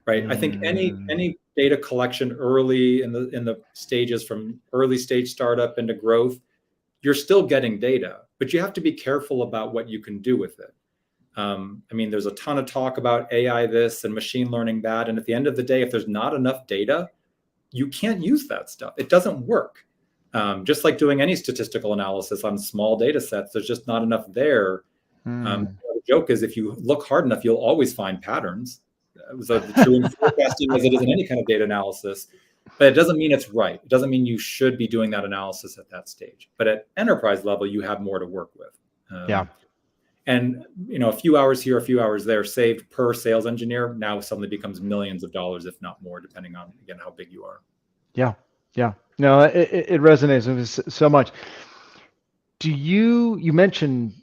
right? I think any data collection early in the stages from early stage startup into growth, you're still getting data, but you have to be careful about what you can do with it. There's a ton of talk about AI this and machine learning that. And at the end of the day, if there's not enough data, you can't use that stuff. It doesn't work. Just like doing any statistical analysis on small data sets, there's just not enough there. The joke is if you look hard enough, you'll always find patterns. It was true in forecasting as it is in any kind of data analysis. But it doesn't mean it's right. It doesn't mean you should be doing that analysis at that stage. But at enterprise level, you have more to work with. Yeah. And a few hours here, a few hours there saved per sales engineer now suddenly becomes millions of dollars, if not more, depending on, again, how big you are. Yeah. Yeah. No, it resonates with me so much. Do you mentioned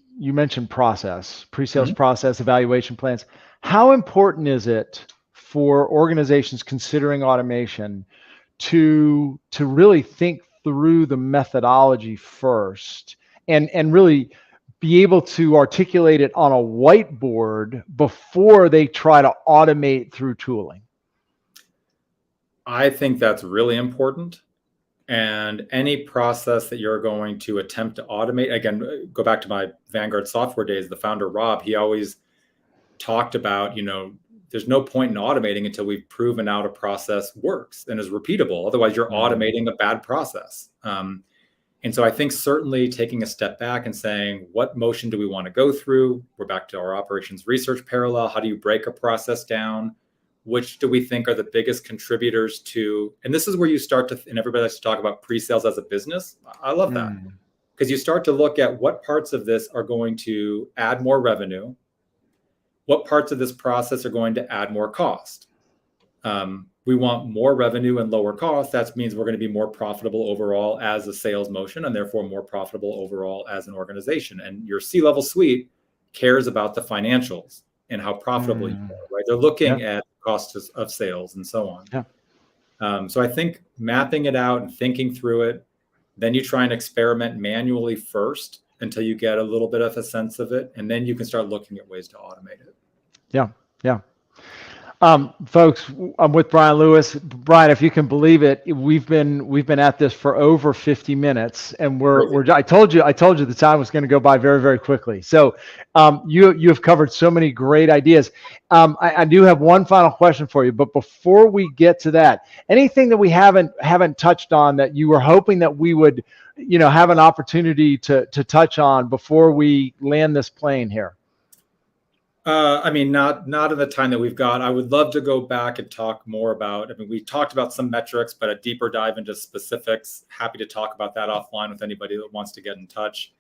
process, pre-sales process, evaluation plans. How important is it for organizations considering automation to really think through the methodology first and really be able to articulate it on a whiteboard before they try to automate through tooling? I think that's really important. And any process that you're going to attempt to automate, again, go back to my Vanguard software days, the founder, Rob, he always talked about, there's no point in automating until we've proven out a process works and is repeatable. Otherwise, you're automating a bad process. And so I think certainly taking a step back and saying, what motion do we want to go through? We're back to our operations research parallel. How do you break a process down? Which do we think are the biggest contributors to, and this is where you start to, and everybody likes to talk about pre-sales as a business. I love that because you start to look at what parts of this are going to add more revenue, what parts of this process are going to add more cost. We want more revenue and lower cost. That means we're going to be more profitable overall as a sales motion and therefore more profitable overall as an organization. And your C-level suite cares about the financials and how profitable you are, right? They're looking at costs of sales and so on. Yeah. So I think mapping it out and thinking through it, then you try and experiment manually first until you get a little bit of a sense of it. And then you can start looking at ways to automate it. Yeah. Yeah. Folks, I'm with Brian Lewis. Brian, if you can believe it, we've been at this for over 50 minutes, and I told you the time was going to go by very, very quickly. So, you've covered so many great ideas. I do have one final question for you, but before we get to that, anything that we haven't touched on that you were hoping that we would, have an opportunity to touch on before we land this plane here? Not in the time that we've got. I would love to go back and talk more about, we talked about some metrics, but a deeper dive into specifics. Happy to talk about that offline with anybody that wants to get in touch.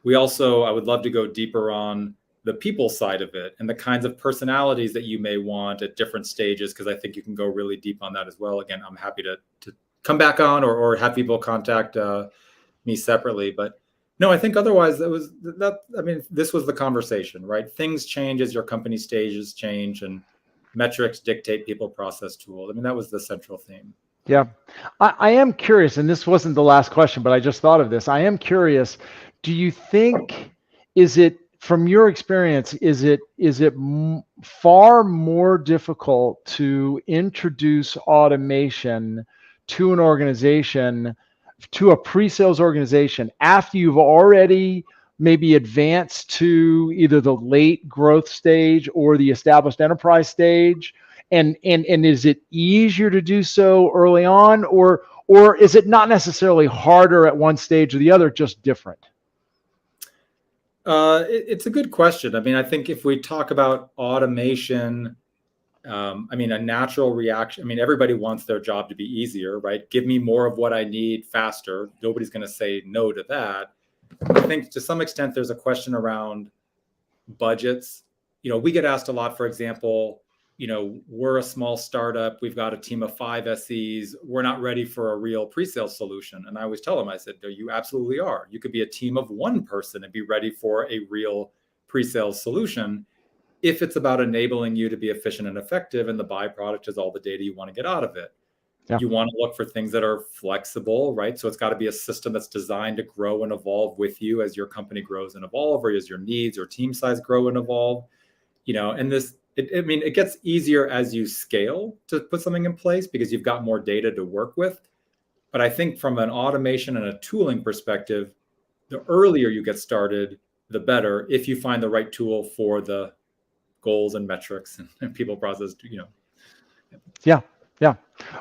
I would love to go deeper on the people side of it and the kinds of personalities that you may want at different stages, because I think you can go really deep on that as well. Again, I'm happy to come back on or have people contact me separately, but no, I think otherwise this was the conversation, right? Things change as your company stages change and metrics dictate people, process, tools. That was the central theme. Yeah. I am curious, and this wasn't the last question, but I just thought of this. I am curious. Do you think, from your experience, is it far more difficult to introduce automation to an organization, to a pre-sales organization, after you've already maybe advanced to either the late growth stage or the established enterprise stage? And is it easier to do so early on, or is it not necessarily harder at one stage or the other, just different? It's a good question. I think if we talk about automation, a natural reaction. Everybody wants their job to be easier, right? Give me more of what I need faster. Nobody's going to say no to that. I think to some extent there's a question around budgets. We get asked a lot, for example, we're a small startup. We've got a team of 5 SEs. We're not ready for a real pre-sales solution. And I always tell them, I said, no, you absolutely are. You could be a team of 1 person and be ready for a real pre-sales solution, if it's about enabling you to be efficient and effective, and the byproduct is all the data you want to get out of it. Yeah. You want to look for things that are flexible, right? So it's got to be a system that's designed to grow and evolve with you as your company grows and evolve, or as your needs or team size grow and evolve. And it gets easier as you scale to put something in place because you've got more data to work with. But I think from an automation and a tooling perspective, the earlier you get started, the better, if you find the right tool for the goals and metrics and people process, Yeah. All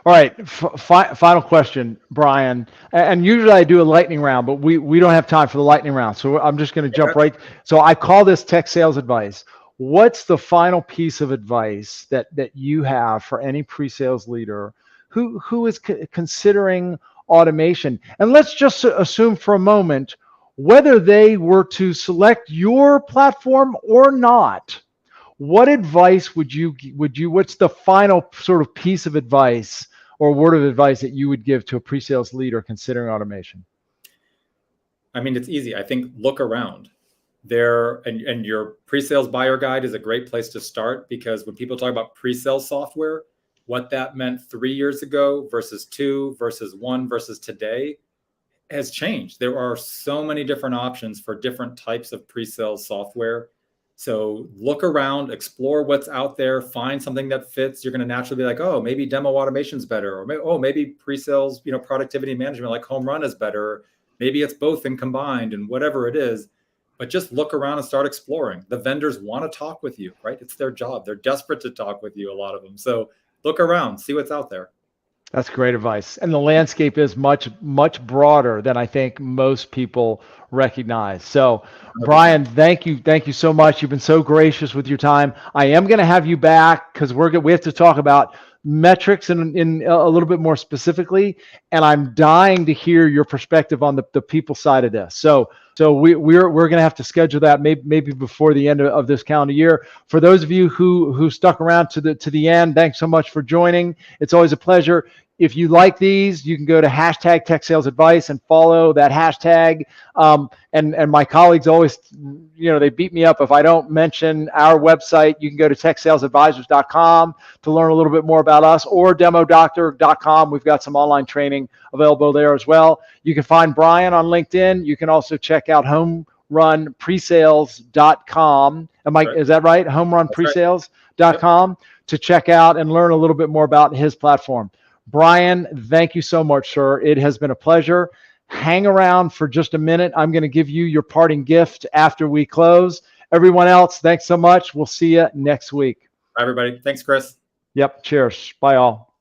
right. Final question, Brian. And usually I do a lightning round, but we don't have time for the lightning round. So I'm just going to jump right. So I call this tech sales advice. What's the final piece of advice that you have for any pre-sales leader who is considering automation. And let's just assume for a moment, whether they were to select your platform or not, what advice would you, what's the final sort of piece of advice or word of advice that you would give to a pre-sales leader considering automation? I mean, it's easy. I think look around there, and your pre-sales buyer guide is a great place to start, because when people talk about pre-sales software, what that meant 3 years ago versus 2 versus 1 versus today has changed. There are so many different options for different types of pre-sales software. So look around, explore what's out there, find something that fits. You're going to naturally be like, oh, maybe demo automation's better, or maybe pre-sales, productivity management like Homerun is better. Maybe it's both and combined, and whatever it is. But just look around and start exploring. The vendors want to talk with you, right? It's their job. They're desperate to talk with you, a lot of them. So look around, see what's out there. That's great advice. And the landscape is much, much broader than I think most people recognize. So, Brian, thank you. Thank you so much. You've been so gracious with your time. I am going to have you back because we have to talk about metrics in a little bit more specifically. And I'm dying to hear your perspective on the people side of this. So we're going to have to schedule that maybe before the end of this calendar year. For those of you who stuck around to the end, thanks so much for joining. It's always a pleasure. If you like these, you can go to hashtag Tech Sales Advice and follow that hashtag. And my colleagues always, they beat me up if I don't mention our website. You can go to techsalesadvisors.com to learn a little bit more about us, or demodoctor.com. We've got some online training available there as well. You can find Brian on LinkedIn. You can also check out homerunpresales.com. Is that right? homerunpresales.com to check out and learn a little bit more about his platform. Brian, thank you so much, sir. It has been a pleasure. Hang around for just a minute. I'm going to give you your parting gift after we close. Everyone else, thanks so much. We'll see you next week. Bye, everybody. Thanks, Chris. Yep. Cheers. Bye, all.